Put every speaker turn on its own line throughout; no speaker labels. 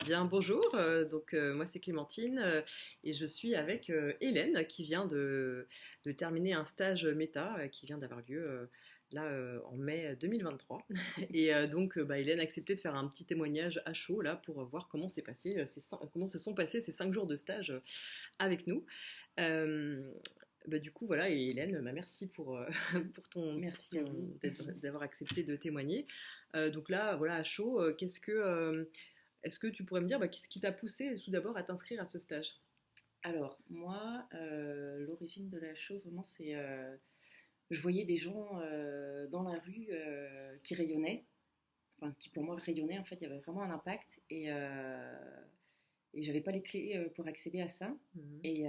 Bien, bonjour. Moi, c'est Clémentine et je suis avec Hélène qui vient de terminer un stage méta qui vient d'avoir lieu en mai 2023. Hélène a accepté de faire un petit témoignage à chaud là pour voir comment comment se sont passés ces 5 jours de stage avec nous. Euh, du coup, voilà, et Hélène, merci
Merci à vous.
d'avoir accepté de témoigner. Donc là, voilà, à chaud, est-ce que tu pourrais me dire qu'est-ce qui t'a poussé tout d'abord à t'inscrire à ce stage?
Alors, moi, l'origine de la chose, vraiment, c'est. Je voyais des gens dans la rue qui rayonnaient, enfin, qui pour moi rayonnaient, en fait, il y avait vraiment un impact et j'avais pas les clés pour accéder à ça.
Mhm.
Et,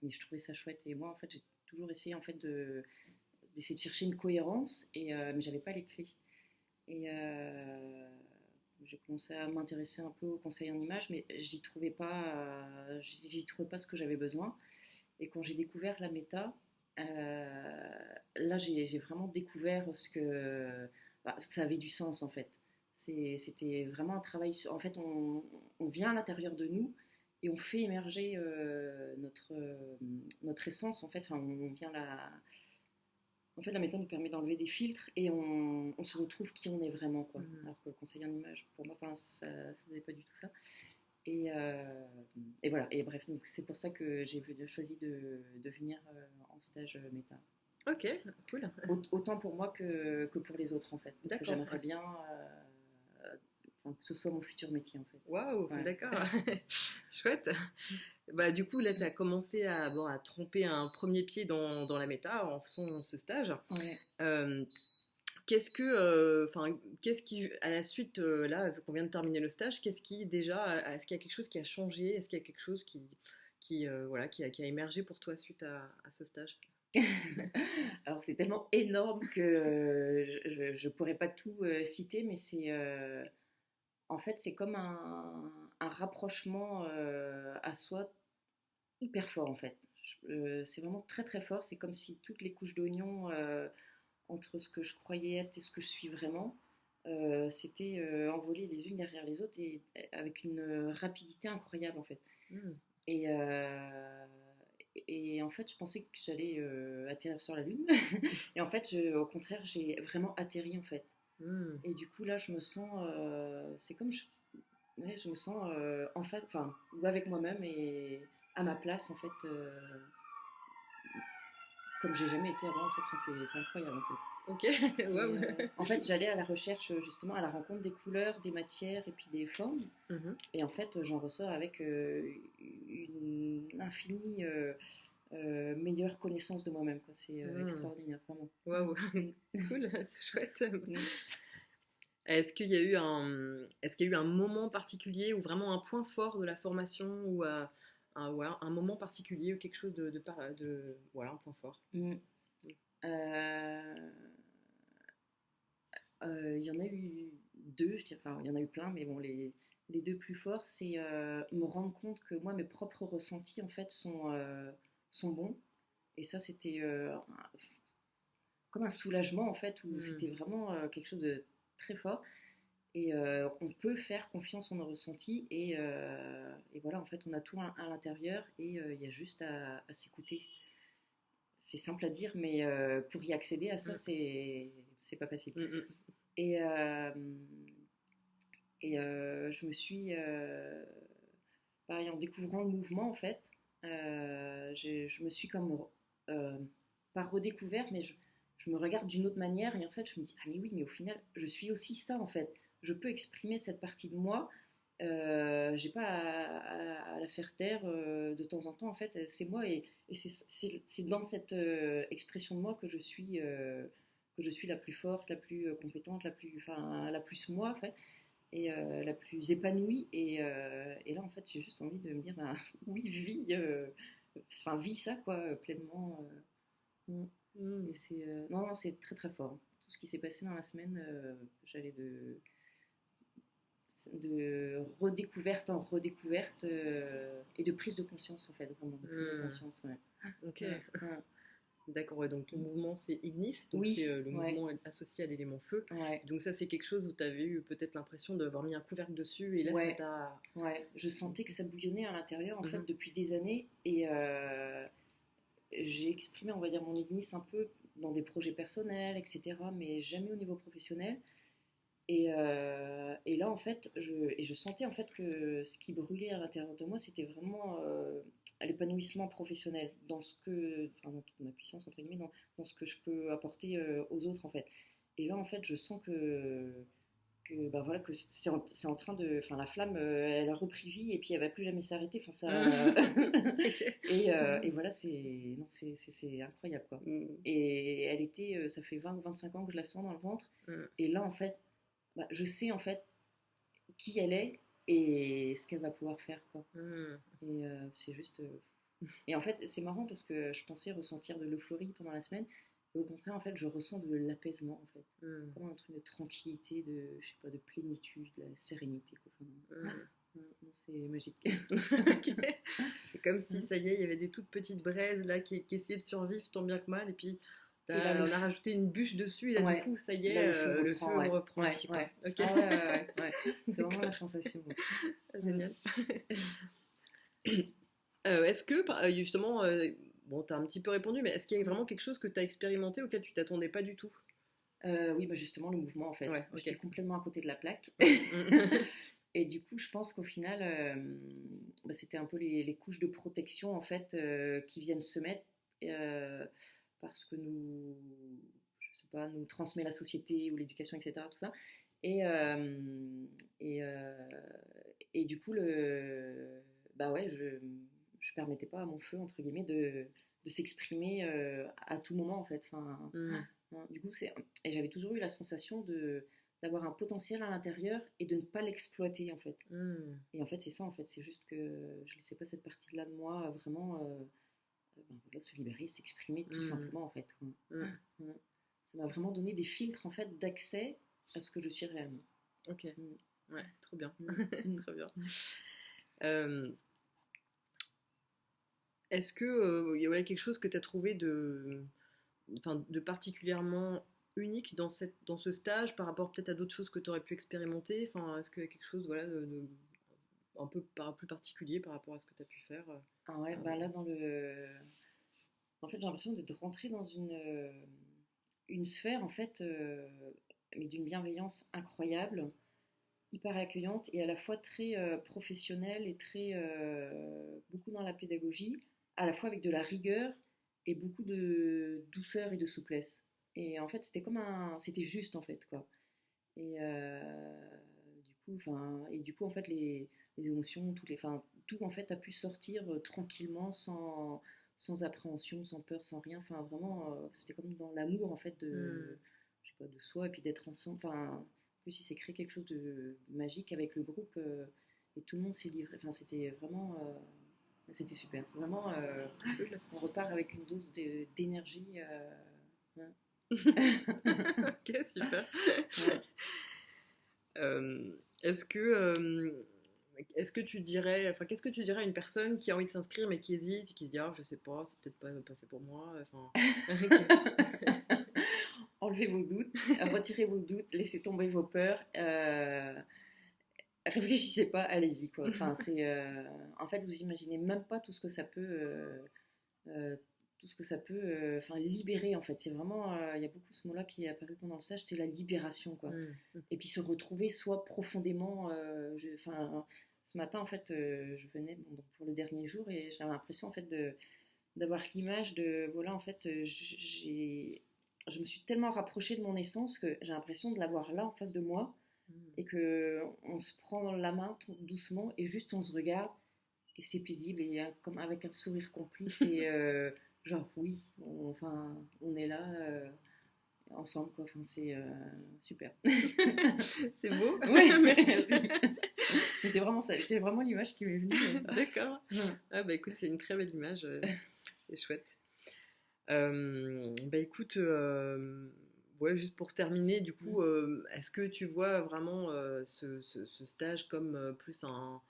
mais je trouvais ça chouette. Et moi, en fait, j'ai toujours essayé, en fait, d'essayer de chercher une cohérence, mais j'avais pas les clés. Et j'ai commencé à m'intéresser un peu au conseil en images, mais j'y trouvais pas ce que j'avais besoin. Et quand j'ai découvert la méta, là j'ai vraiment découvert ce que ça avait du sens en fait. C'était vraiment un travail. En fait, on vient à l'intérieur de nous et on fait émerger notre essence en fait. Enfin, on vient la, en fait, la méthode nous permet d'enlever des filtres et on se retrouve qui on est vraiment, quoi.
Mhm.
Alors que le conseiller en image, pour moi, enfin, ça n'est pas du tout ça. Et, et voilà. Et bref, donc c'est pour ça que j'ai choisi de venir en stage méta.
Ok, cool.
Autant pour moi que pour les autres, en fait. Parce que
D'accord.
j'aimerais bien que ce soit mon futur métier, en fait.
Waouh,
Ouais.
d'accord. Chouette. Du coup, là, tu as commencé à tremper un premier pied dans la méta en faisant ce stage.
Ouais.
Euh, qu'est-ce qui, à la suite, là, vu qu'on vient de terminer le stage, est-ce qu'il y a quelque chose qui a changé? Est-ce qu'il y a quelque chose qui a émergé pour toi suite à ce stage?
Alors c'est tellement énorme que je pourrais pas tout citer, mais c'est en fait c'est comme un rapprochement à soi hyper fort en fait. C'est vraiment très très fort. C'est comme si toutes les couches d'oignon entre ce que je croyais être et ce que je suis vraiment s'étaient envolées les unes derrière les autres et avec une rapidité incroyable en fait.
Hmm.
Et, et en fait, je pensais que j'allais atterrir sur la Lune. Et en fait, au contraire, j'ai vraiment atterri en fait.
Hmm.
Et du coup, là, je me sens. C'est comme. Ouais, je me sens en fait. Enfin, ou avec moi-même et à ma place en fait. Comme j'ai jamais été avant en fait. Enfin, c'est incroyable en fait.
Ok, waouh.
En fait, j'allais à la recherche justement, à la rencontre des couleurs, des matières et puis des formes.
Mhm.
Et en fait, j'en ressors avec une infinie meilleure connaissance de moi-même. Quoi. C'est
Hmm.
extraordinaire, vraiment.
Waouh,
Mm.
cool, c'est chouette.
Mm.
Est-ce qu'il y a eu un moment particulier ou vraiment un point fort de la formation ou un moment particulier ou quelque chose voilà, un point fort.
Mm. Euh, Il y en a eu deux, je dirais, enfin, il y en a eu plein, mais bon, les deux plus forts, c'est me rendre compte que moi, mes propres ressentis, en fait, sont bons. Et ça, c'était comme un soulagement, en fait, où
Hmm.
c'était vraiment quelque chose de très fort. Et on peut faire confiance en nos ressentis. Et voilà, en fait, on a tout à l'intérieur et il y a juste à s'écouter. C'est simple à dire, mais pour y accéder à ça,
Hmm.
c'est pas facile.
Hmm. Hmm.
Et, je me suis, pareil, en découvrant le mouvement, en fait, je me suis comme, euh, pas redécouverte, mais je me regarde d'une autre manière et en fait, je me dis, ah mais oui, mais au final, je suis aussi ça, en fait. Je peux exprimer cette partie de moi. J'ai pas à la faire taire de temps en temps, en fait, c'est moi et c'est dans cette expression de moi que je suis la plus forte, la plus compétente, enfin, la plus moi, en fait et la plus épanouie. Et là, en fait, j'ai juste envie de me dire, bah, oui, enfin, vis ça, quoi, pleinement. Mm.
Hmm.
Et c'est, non, non, c'est très, très fort. Tout ce qui s'est passé dans la semaine, j'allais de redécouverte en redécouverte et de prise de conscience, en fait, vraiment, de prise de
Hmm.
conscience, ouais.
Ok.
Ouais, ouais.
D'accord, ouais, donc ton mouvement c'est Ignis, donc
Oui,
c'est le
ouais,
mouvement associé à l'élément feu.
ouais,
Donc ça c'est quelque chose où tu avais eu peut-être l'impression d'avoir mis un couvercle dessus et là ça
ouais,
t'a...
ouais. Je sentais que ça bouillonnait à l'intérieur en fait
Mhm.
depuis des années et j'ai exprimé, on va dire, mon Ignis un peu dans des projets personnels, etc., mais jamais au niveau professionnel. Et là, en fait, je sentais en fait que ce qui brûlait à l'intérieur de moi, c'était vraiment l'épanouissement professionnel, dans ce que, enfin, dans toute ma puissance, entre guillemets, dans ce que je peux apporter aux autres, en fait. Et là, en fait, je sens bah voilà, que c'est en train de. Enfin, la flamme, elle a repris vie et puis elle va plus jamais s'arrêter. Enfin, ça.
Ok.
Et voilà, non, c'est incroyable, quoi.
Mm.
Et elle était. Ça fait 20 ou 25 ans que je la sens dans le ventre.
Mm.
Et là, en fait, bah, je sais en fait qui elle est et ce qu'elle va pouvoir faire, quoi.
Mm.
Et c'est juste. Et en fait, c'est marrant parce que je pensais ressentir de l'euphorie pendant la semaine. Et au contraire, en fait, je ressens de l'apaisement, en fait.
Mm.
Comme un truc de tranquillité, je sais pas, de plénitude, de la sérénité, quoi. Enfin,
Mm.
non, c'est magique.
Ok. C'est comme si ça y est, il y avait des toutes petites braises là qui essayaient de survivre tant bien que mal et puis
Et là,
on a rajouté une bûche dessus et là du
ouais.
coup ça y
Et là,
est,
le feu
le
reprend,
feu
ouais.
reprend
Ouais,
vie quoi.
ouais.
Ok.
Ah ouais. C'est vraiment la
D'accord.
sensation. Ouais.
Génial. Est-ce que, justement, bon, tu as un petit peu répondu, mais est-ce qu'il y a vraiment quelque chose que tu as expérimenté auquel tu t'attendais pas du tout?
Oui, bah justement, le mouvement, en fait.
Ouais,
J'étais
ok.
complètement à côté de la plaque.
Mm.
Et du coup, je pense qu'au final, bah, c'était un peu les couches de protection, en fait, qui viennent se mettre euh, parce que je sais pas, nous transmet la société ou l'éducation, etc., tout ça. Et, euh, et, euh, et du coup, bah ouais, je permettais pas à mon feu, entre guillemets, de s'exprimer à tout moment, en fait. Enfin,
Mm.
du coup, et j'avais toujours eu la sensation d'avoir un potentiel à l'intérieur et de ne pas l'exploiter, en fait.
Mm.
Et en fait, c'est ça, en fait. C'est juste que je laissais pas cette partie-là de moi vraiment ben voilà, se libérer, s'exprimer tout
Mm.
simplement, en fait.
Mm.
Ouais. Ça m'a vraiment donné des filtres, en fait, d'accès à ce que je suis réellement.
Ok,
Mm.
ouais, trop bien.
Mm. Mm.
Très bien. Euh, Est-ce que il y a quelque chose que tu as trouvé enfin, de particulièrement unique dans ce stage par rapport peut-être à d'autres choses que tu aurais pu expérimenter? Enfin, est-ce qu'il y a quelque chose voilà, un peu plus particulier par rapport à ce que tu as pu faire?
Ah ouais, bah là, en fait, j'ai l'impression d'être rentrée dans une sphère, en fait, mais d'une bienveillance incroyable, hyper accueillante et à la fois très professionnelle et très beaucoup dans la pédagogie, à la fois avec de la rigueur et beaucoup de douceur et de souplesse. Et en fait, c'était juste en fait quoi. Et du coup en fait les émotions, tout en fait a pu sortir tranquillement sans appréhension, sans peur, sans rien. Enfin vraiment, c'était comme dans l'amour en fait
Hmm.
je sais pas, de soi et puis d'être ensemble. Enfin, en plus, il s'est créé quelque chose de magique avec le groupe et tout le monde s'est livré. Enfin, c'était vraiment. C'était super. Vraiment,
Cool.
on repart avec une dose d'énergie. Ouais.
Ok, super.
Ouais.
Est-ce que est-ce que tu dirais, enfin, qu'est-ce que tu dirais à une personne qui a envie de s'inscrire mais qui hésite et qui se dit ah je sais pas, c'est peut-être pas fait pour moi. Enfin, ok.
Enlevez vos doutes, retirez vos doutes, laissez tomber vos peurs. Réfléchissez pas, allez-y quoi. Enfin, en fait, vous imaginez même pas tout ce que ça peut euh, enfin, libérer en fait. C'est vraiment, il y a beaucoup ce mot-là qui est apparu pendant le stage, c'est la libération quoi.
Hmm.
Et puis se retrouver soi profondément. Enfin, ce matin en fait, je venais donc, pour le dernier jour et j'avais l'impression en fait d'avoir l'image de voilà en fait, je me suis tellement rapprochée de mon essence que j'ai l'impression de l'avoir là en face de moi et que on se prend la main doucement et juste on se regarde et c'est paisible et comme avec un sourire complice et genre oui, enfin on est là ensemble quoi. Enfin c'est super.
C'est beau.
Ouais,
Merci.
merci. Mais c'est vraiment ça, c'était vraiment l'image qui m'est venue.
D'accord.
Ouais.
Ah bah écoute, c'est une très belle image. C'est chouette. Bah écoute, ouais, juste pour terminer, du coup, est-ce que tu vois vraiment ce stage comme plus un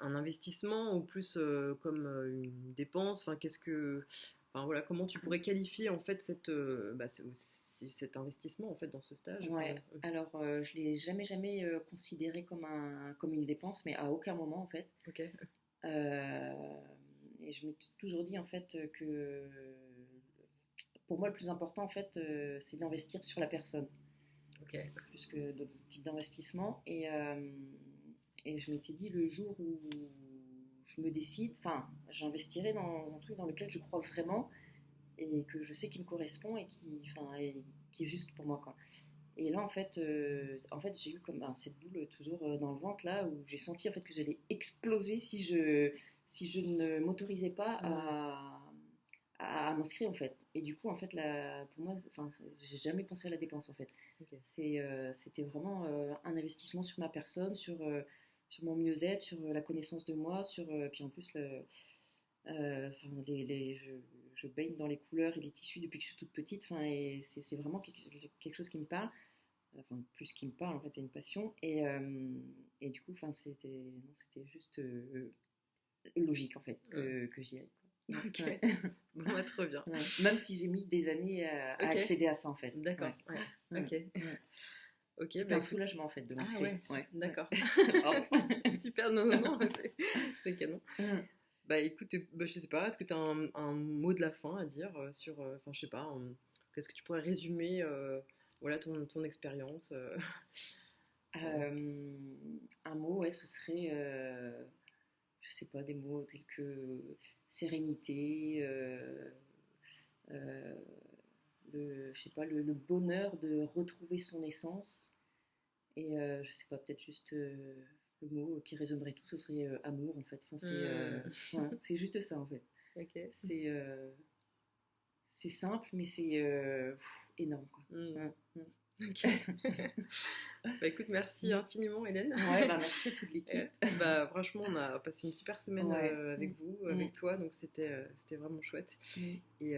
investissement ou plus comme une dépense? Enfin, enfin voilà, comment tu pourrais qualifier en fait cet investissement en fait dans ce stage?
Ouais. Alors, je l'ai jamais considéré comme une dépense, mais à aucun moment en fait.
Ok.
Euh, et je m'ai toujours dit en fait que pour moi le plus important en fait c'est d'investir sur la personne
Ok.
plus que d'autres types d'investissements. Et je m'étais dit le jour où je me décide, enfin j'investirai dans un truc dans lequel je crois vraiment et que je sais qu'il me correspond et qui est juste pour moi quoi. Et là en fait j'ai eu comme cette boule toujours dans le ventre là où j'ai senti en fait que j'allais exploser si je ne m'autorisais pas à m'inscrire en fait. Et du coup en fait pour moi, enfin j'ai jamais pensé à la dépense en fait.
Ok.
C'était vraiment un investissement sur ma personne, sur mon mieux-être, sur la connaissance de moi, puis en plus enfin, je baigne dans les couleurs et les tissus depuis que je suis toute petite. Enfin, et c'est vraiment quelque chose qui me parle. Enfin, plus qui me parle, en fait, c'est une passion. Et du coup, enfin, c'était juste logique, en fait, que j'y aille.
Ok.
Ouais.
Bon, bah, trop bien.
Ouais. Même si j'ai mis des années à
Ok.
accéder à ça, en fait.
D'accord.
Ouais.
Ouais. Ok.
Ouais.
Ok.
C'était
Bah,
un
écoute.
soulagement, en fait, de
Ah
m'inscrire.
ouais.
Ouais.
D'accord.
Oh.
Super. Non, non, non. C'est canon. Bah écoute, bah, je sais pas, est-ce que tu as un mot de la fin à dire sur, enfin je sais pas, qu'est-ce que tu pourrais résumer, voilà ton expérience
Un mot, ouais, ce serait, je sais pas, des mots tels que sérénité, euh, je sais pas, le bonheur de retrouver son essence. Et je sais pas, peut-être juste le mot qui résumerait tout, ce serait amour en fait. Enfin, voilà, c'est juste ça en fait.
Ok.
C'est simple, mais c'est énorme quoi.
Ok. Bah écoute, merci infiniment Hélène.
Ouais, bah merci à toute l'équipe.
Bah franchement, on a passé une super semaine avec vous, avec toi, donc c'était vraiment chouette. Et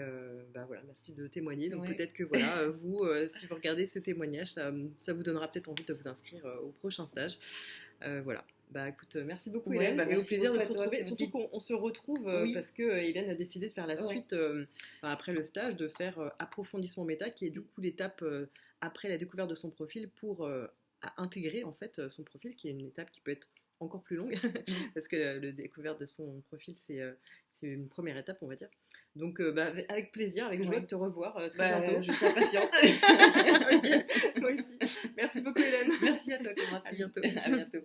bah voilà, merci de témoigner. Donc peut-être que voilà, vous, si vous regardez ce témoignage, ça vous donnera peut-être envie de vous inscrire au prochain stage. Voilà. Bah écoute, merci beaucoup Hélène,
bah,
et au plaisir de se
toi,
retrouver. Surtout qu'on se retrouve parce que Hélène a décidé de faire la suite, après le stage, de faire approfondissement méta, qui est du coup l'étape après la découverte de son profil pour intégrer en fait son profil, qui est une étape qui peut être encore plus longue parce que la découverte de son profil c'est une première étape on va dire. Donc bah, avec plaisir, avec joie de te revoir très bientôt.
Je suis impatiente.
Ok, moi aussi. Merci beaucoup Hélène.
Merci à toi Clémentine.
À bientôt.
À bientôt.